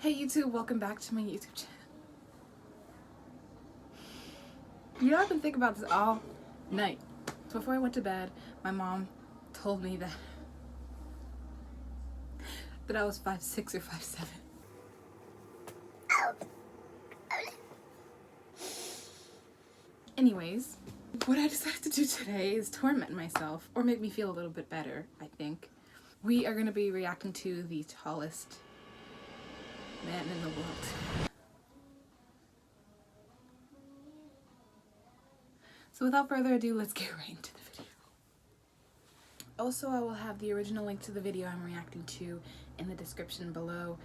Hey YouTube, welcome back to my YouTube channel. You know, I've been thinking about this all night. Before I went to bed, my mom told me that I was 5'6" or 5'7". Anyways, what I decided to do today is torment myself, or make me feel a little bit better, I think. We are going to be reacting to the tallest man in the world. So without further ado, let's get right into the video. Also, I will have the original link to the video I'm reacting to in the description below.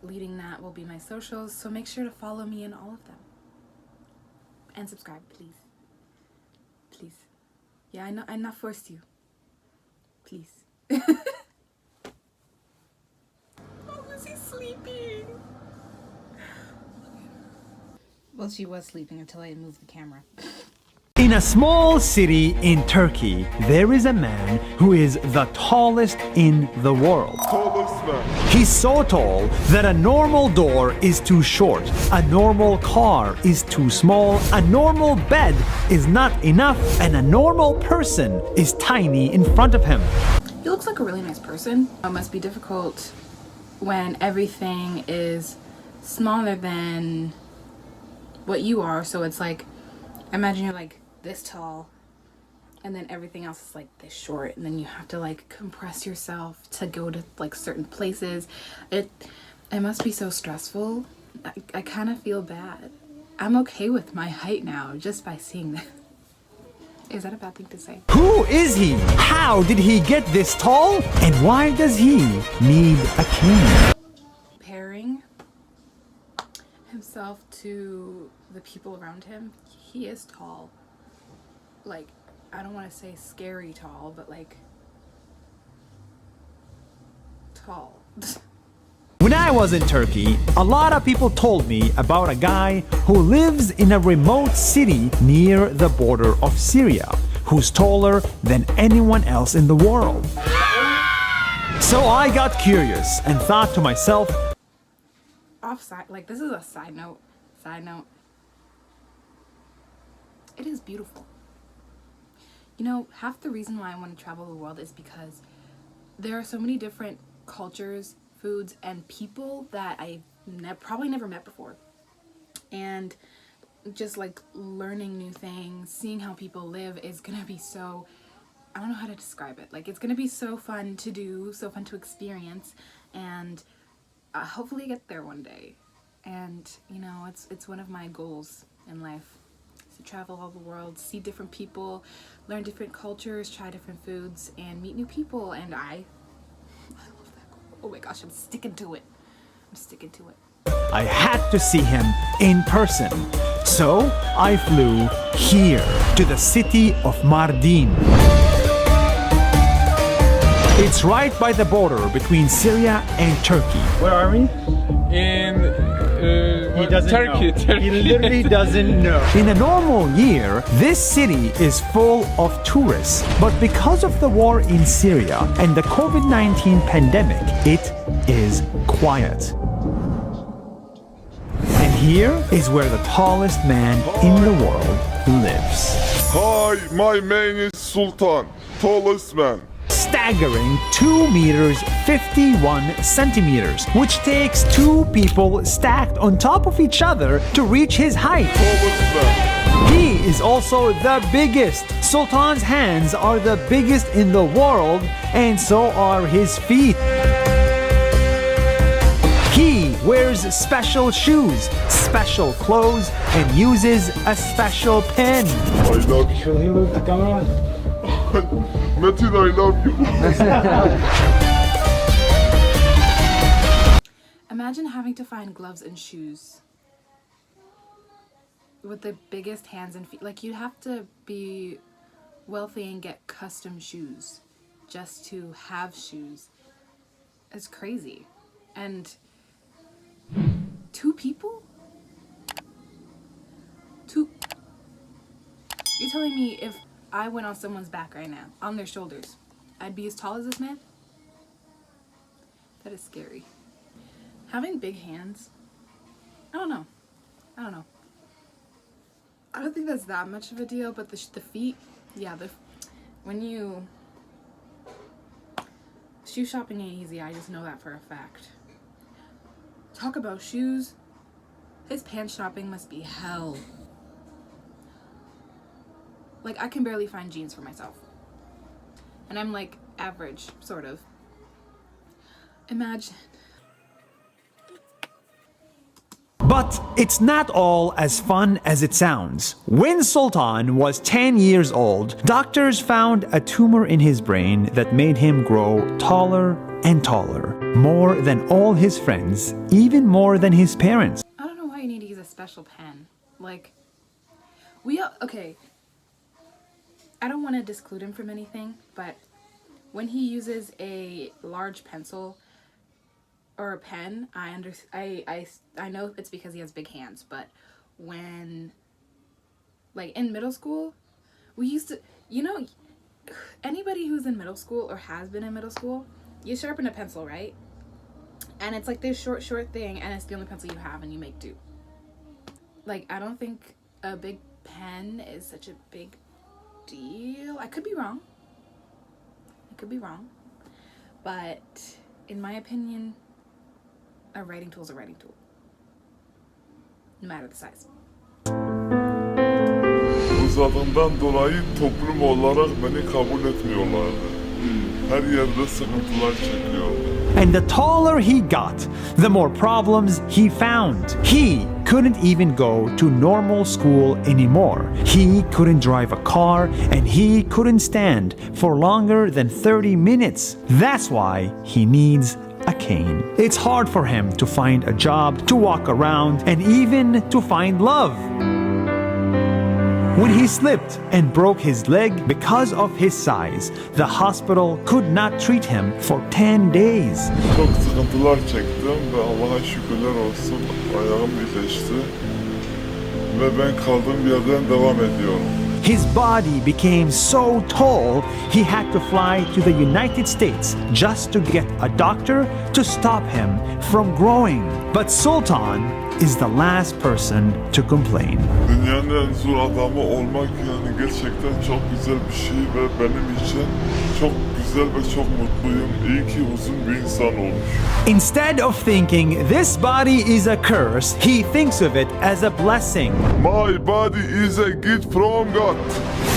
Leading that will be my socials, so make sure to follow me in all of them. And subscribe, please. Please. Yeah, I know I'm not forced you. Please. Oh, is he sleeping? Well, she was sleeping until I moved the camera. In a small city in Turkey, there is a man who is the tallest in the world. Tallest man. He's so tall that a normal door is too short, a normal car is too small, a normal bed is not enough, and a normal person is tiny in front of him. He looks like a really nice person. It must be difficult when everything is smaller than what you are. So it's like, imagine you're like this tall and then everything else is like this short, and then you have to like compress yourself to go to like certain places. It must be so stressful. I kind of feel bad. I'm okay with my height now just by seeing this. Is that a bad thing to say? Who is he? How did he get this tall? And why does he need a cane? Comparing himself to the people around him, he is tall. Like, I don't want to say scary tall, but like tall. When I was in Turkey, a lot of people told me about a guy who lives in a remote city near the border of Syria, who's taller than anyone else in the world. So I got curious and thought to myself, Like, this is a side note. It is beautiful. You know, half the reason why I want to travel the world is because there are so many different cultures, foods, and people that I've probably never met before. And just like learning new things, seeing how people live is gonna be so, I don't know how to describe it. Like, it's gonna be so fun to do, so fun to experience, and hopefully get there one day. And you know, it's one of my goals in life, to travel all the world, see different people, learn different cultures, try different foods, and meet new people. And I love that goal. Oh my gosh, I'm sticking to it. I had to see him in person. So I flew here to the city of Mardin. It's right by the border between Syria and Turkey. Where are we? In He doesn't Turkey. know. He literally doesn't know. In a normal year, this city is full of tourists. But because of the war in Syria and the COVID-19 pandemic, it is quiet. And here is where the tallest man in the world lives. Hi, my name is Sultan. Tallest man. Staggering 2 meters 51 centimeters, which takes 2 people stacked on top of each other to reach his height. Tallest man. He is also the biggest. Sultan's hands are the biggest in the world, and so are his feet. He wears special shoes, special clothes, and uses a special pen. I love you. Will he move the camera? Metin, I love you. Imagine having to find gloves and shoes with the biggest hands and feet. Like, you'd have to be wealthy and get custom shoes just to have shoes. It's crazy. And 2 people? You're telling me if I went on someone's back right now, on their shoulders, I'd be as tall as this man? That is scary. Having big hands, I don't know. I don't know. I don't think that's that much of a deal, but the feet, yeah, when you shoe shopping ain't easy. I just know that for a fact. Talk about shoes. His pants shopping must be hell. Like, I can barely find jeans for myself. And I'm like average, sort of. Imagine. But it's not all as fun as it sounds. When Sultan was 10 years old, doctors found a tumor in his brain that made him grow taller and taller, more than all his friends, even more than his parents. I don't know why you need to use a special pen. Like, okay. I don't want to disclude him from anything, but when he uses a large pencil or a pen, I know it's because he has big hands, but when, like, in middle school, we used to, anybody who's in middle school or has been in middle school, you sharpen a pencil, right? And it's like this short thing, and it's the only pencil you have, and you make do. Like, I don't think a big pen is such a big deal. I could be wrong. But in my opinion, a writing tool is a writing tool, no matter the size. Uzadığından dolayı toplum olarak beni kabul etmiyorlardı. Her yerde sıkıntılar çekiyordu. And the taller he got, the more problems he found. He couldn't even go to normal school anymore. He couldn't drive a car, and he couldn't stand for longer than 30 minutes. That's why he needs a cane. It's hard for him to find a job, to walk around, and even to find love. When he slipped and broke his leg because of his size, the hospital could not treat him for 10 days. Çok sıkıntılar çektim ve Allah'a şükürler olsun ayağım iyileşti ve ben kaldığım yerden devam ediyorum. His body became so tall, he had to fly to the United States just to get a doctor to stop him from growing. But Sultan is the last person to complain. Dünyanın en zor adamı olmak yani gerçekten çok güzel bir şey ve benim için çok güzel ve çok mutluyum. İyi ki uzun bir insan olmuş. Instead of thinking this body is a curse, he thinks of it as a blessing. My body is a gift from God.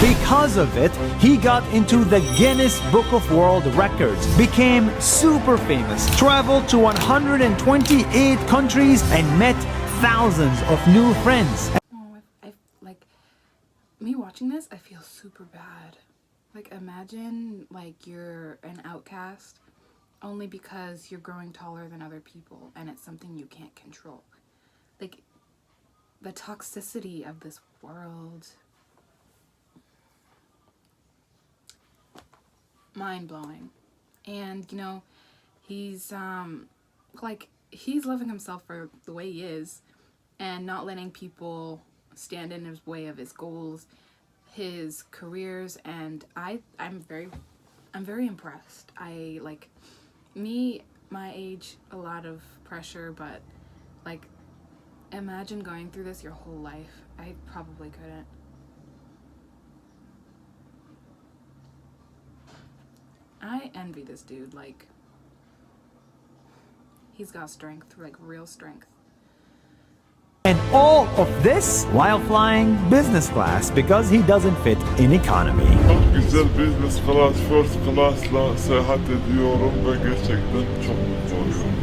Because of it, he got into the Guinness Book of World Records, became super famous, traveled to 128 countries, and met thousands of new friends. Oh, I like, me watching this, I feel super bad. Like, imagine, like, you're an outcast only because you're growing taller than other people, and it's something you can't control. Like, the toxicity of this world. Mind-blowing. And, he's, he's loving himself for the way he is and not letting people stand in his way of his goals, his careers, and I'm very impressed. I, like, my age, a lot of pressure, but, like, imagine going through this your whole life. I probably couldn't. I envy this dude. Like, he's got strength, like real strength. And all of this while flying business class because he doesn't fit in economy. Çok güzel business class, first class'la seyahat ediyorum ve gerçekten çok mutlu oluyorum.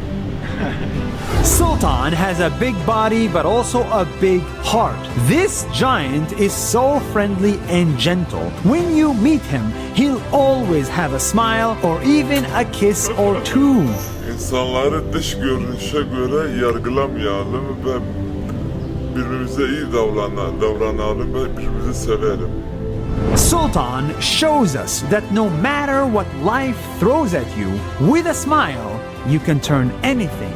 Sultan has a big body but also a big heart. This giant is so friendly and gentle. When you meet him, he'll always have a smile or even a kiss or two. İnsanları dış görünüşe göre yargılamayalım ve birbirimize iyi davranalım ve birbirimizi sevelim. Sultan shows us that no matter what life throws at you, with a smile, you can turn anything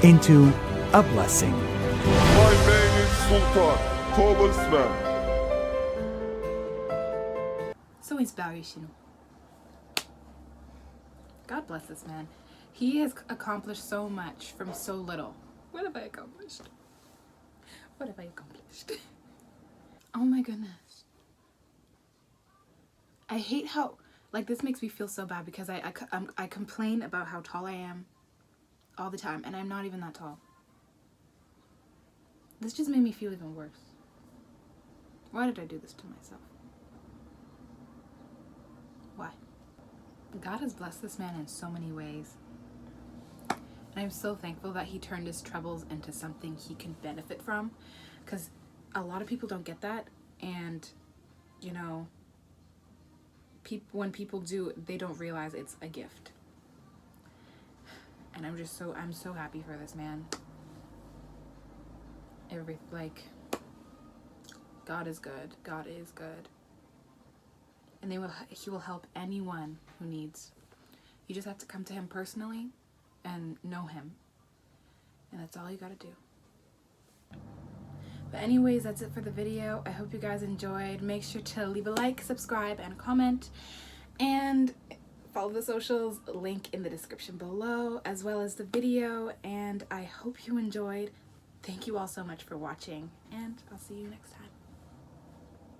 into a blessing. My name is Sultan, tallest man. So inspirational. God bless this man. He has accomplished so much from so little. What have I accomplished? What have I accomplished? Oh my goodness. I hate how, like, this makes me feel so bad because I complain about how tall I am all the time, and I'm not even that tall. This just made me feel even worse. Why did I do this to myself? Why? God has blessed this man in so many ways. And I'm so thankful that he turned his troubles into something he can benefit from, because a lot of people don't get that. And, you know, when people do, they don't realize it's a gift. And I'm so happy for this man. God is good. God is good. And he will help anyone who needs. You just have to come to him personally and know him. And that's all you gotta do. But anyways, that's it for the video. I hope you guys enjoyed. Make sure to leave a like, subscribe, and comment. And follow the socials, link in the description below, as well as the video. And I hope you enjoyed. Thank you all so much for watching, and I'll see you next time.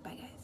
Bye, guys.